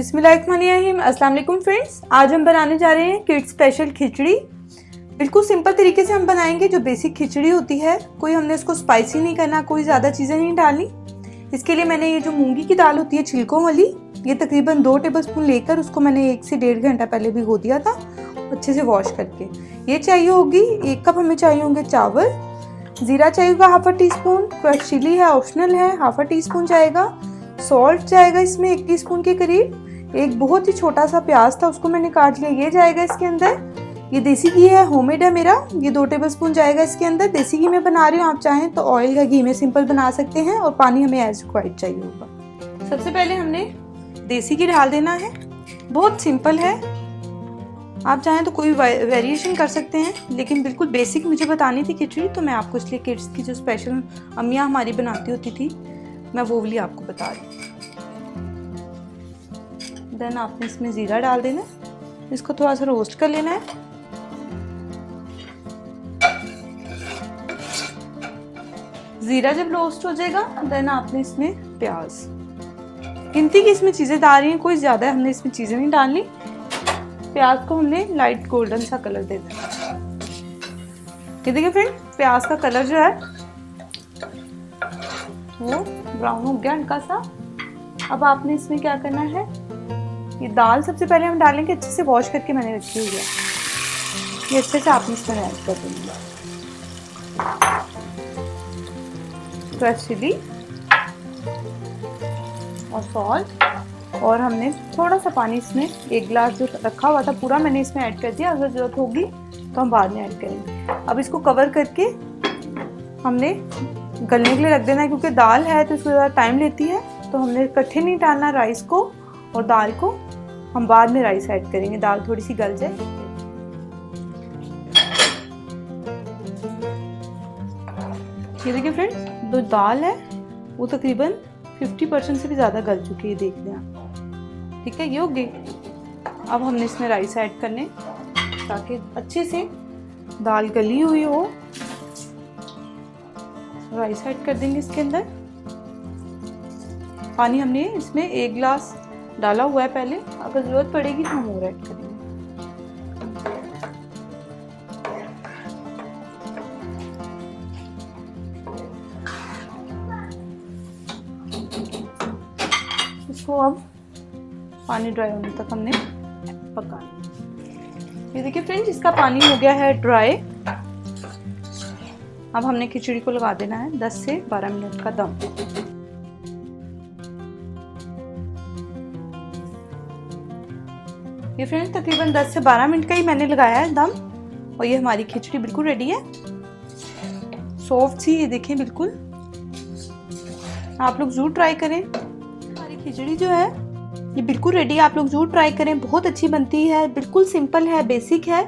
बिस्मिल्लाहिर्रहमानिर्रहीम। अस्सलाम वालेकुम फ्रेंड्स, आज हम बनाने जा रहे हैं किड्स स्पेशल खिचड़ी। बिल्कुल सिंपल तरीके से हम बनाएंगे जो बेसिक खिचड़ी होती है। कोई हमने इसको स्पाइसी नहीं करना, कोई ज़्यादा चीज़ें नहीं डालनी। इसके लिए मैंने ये जो मूंगी की दाल होती है छिलकों वाली, ये तकरीबन 2 टेबलस्पून लेकर उसको मैंने 1 से 1.5 घंटा पहले भिगो दिया था अच्छे से वॉश करके। ये चाहिए होगी 1 कप, हमें चाहिए होंगे चावल, ज़ीरा चाहिए होगा ½ टीस्पून, क्रश चिली है ऑप्शनल है ½ टीस्पून जाएगा, सॉल्ट जाएगा इसमें 1 टीस्पून के करीब, एक बहुत ही छोटा सा प्याज था उसको मैंने काट लिया, ये जाएगा इसके अंदर। ये देसी घी है, होममेड है मेरा, ये 2 टेबलस्पून जाएगा इसके अंदर। देसी घी में बना रही हूँ, आप चाहें तो ऑयल या घी में सिंपल बना सकते हैं। और पानी हमें एज रिक्वायर्ड चाहिए होगा। सबसे पहले हमने देसी घी डाल देना है, बहुत सिंपल है, आप चाहें तो कोई वेरिएशन कर सकते हैं, लेकिन बिल्कुल बेसिक मुझे बतानी थी खिचड़ी, तो मैं आपको इसलिए किड्स की जो स्पेशल अम्मियाँ हमारी बनाती होती थी मैं वो वाली आपको बता रही हूँ। देन आपने इसमें ज़ीरा डाल देना है, इसको थोड़ा सा रोस्ट कर लेना है। ज़ीरा जब रोस्ट हो जाएगा देन आपने इसमें प्याज, गिनती की इसमें चीज़ें डाल रही हैं, कोई ज़्यादा हमने इसमें चीज़ें नहीं डालनी। प्याज को हमने लाइट गोल्डन सा कलर दे देना। ये देखिए फ्रेंड, प्याज का कलर जो है वो ब्राउन हो गया हल्का सा। अब आपने इसमें क्या करना है, ये दाल सबसे पहले हम डालेंगे, अच्छे से वॉश करके मैंने रखी हुई है, ये अच्छे से आपने इसमें ऐड कर देंगे। क्रश चिली और सॉल्ट, और हमने थोड़ा सा पानी इसमें 1 गिलास जो रखा हुआ था पूरा मैंने इसमें ऐड कर दिया। अगर ज़रूरत होगी तो हम बाद में ऐड करेंगे। अब इसको कवर करके हमने गलने के लिए रख देना है, क्योंकि दाल है तो इसको ज़्यादा टाइम लेती है, तो हमने इकट्ठे नहीं डालना राइस को और दाल को, हम बाद में राइस ऐड करेंगे, दाल थोड़ी सी गल जाए। ये देखिए फ्रेंड्स, जो दाल है वो तकरीबन 50% से भी ज़्यादा गल चुकी है, देख लें आप, ठीक है, ये हो गई। अब हमने इसमें राइस ऐड करने ताकि अच्छे से दाल गली हुई हो। राइस ऐड कर देंगे इसके अंदर। पानी हमने इसमें 1 गिलास डाला हुआ है पहले, अगर ज़रूरत पड़ेगी तो हम और ऐड करेंगे। इसको अब पानी ड्राई होने तक हमने पकाना। ये देखिए फ्रेंड्स, इसका पानी हो गया है ड्राई। अब हमने खिचड़ी को लगा देना है 10 से 12 मिनट का दम। ये फ्रेंड्स तकरीबन 10 से 12 मिनट का ही मैंने लगाया है दम, और ये हमारी खिचड़ी बिल्कुल रेडी है, सॉफ्ट सी, ये देखें बिल्कुल। आप लोग जरूर ट्राई करें, हमारी खिचड़ी जो है ये बिल्कुल रेडी है, आप लोग जरूर ट्राई करें, बहुत अच्छी बनती है, बिल्कुल सिंपल है, बेसिक है।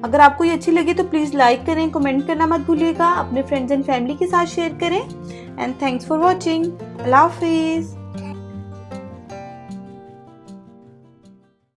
अगर आपको ये अच्छी लगी तो प्लीज़ लाइक करें, कमेंट करना मत भूलिएगा, अपने फ्रेंड्स एंड फैमिली के साथ शेयर करें। And thanks for watching. अल्लाह हाफिज़।